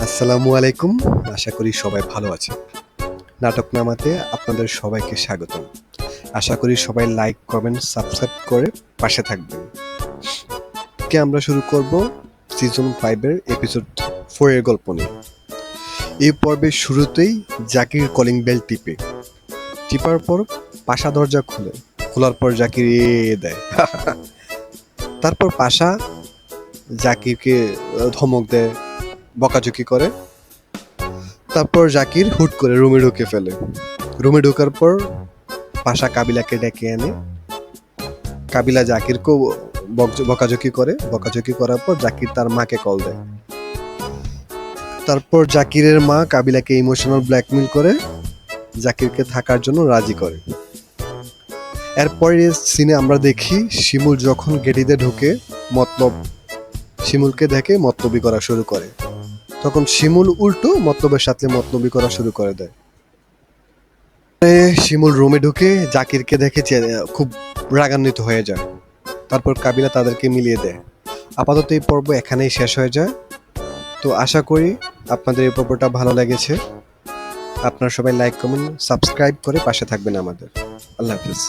আসসালামু আলাইকুম। আশা করি সবাই ভালো আছেন। নাটকনামাতে আপনাদের সবাইকে স্বাগতম। আশা করি সবাই লাইক, কমেন্ট, সাবস্ক্রাইব করে পাশে থাকবেন। আমরা শুরু করব সিজন 5 এর এপিসোড 4 এর গল্প নিয়ে। এই পর্বের শুরুতেই জাকির কলিং বেল টিপার পর পাশা দরজা খোলার পর জাকির দেয়। তারপর পাশা জাকিরকে ধমক দেয়, বকাঝকি করে। তারপর জাকির হুট করে রুমে ঢুকে ফেলে। রুমে ঢোকার পর পাশা কাবিলাকে ডেকে আনে। কাবিলা জাকিরকেও বকাঝকি করার পর জাকির তার মাকে কল দেয়। তারপর জাকিরের মা কাবিলাকে ইমোশনাল ব্ল্যাকমেল করে জাকিরকে থাকার জন্য রাজি করে। এরপরে সিনে আমরা দেখি শিমুল যখন গেটিতে ঢোকে শিমুলকে দেখে মতলবি করা শুরু করে। তখন শিমুল উল্টো মতলবের সাথে মতলবি করা শুরু করে দেয়। শিমুল রুমে ঢুকে জাকিরকে দেখে খুব রাগান্বিত হয়ে যায়। তারপর কাবিলা তাদেরকে মিলিয়ে দেয়। আপাতত এই পর্ব এখানেই শেষ হয়ে যায়। তো আশা করি আপনাদের এই পর্বটা ভালো লেগেছে। আপনারা সবাই লাইক, কমেন্ট, সাবস্ক্রাইব করে পাশে থাকবেন আমাদের। আল্লাহ হাফিজ।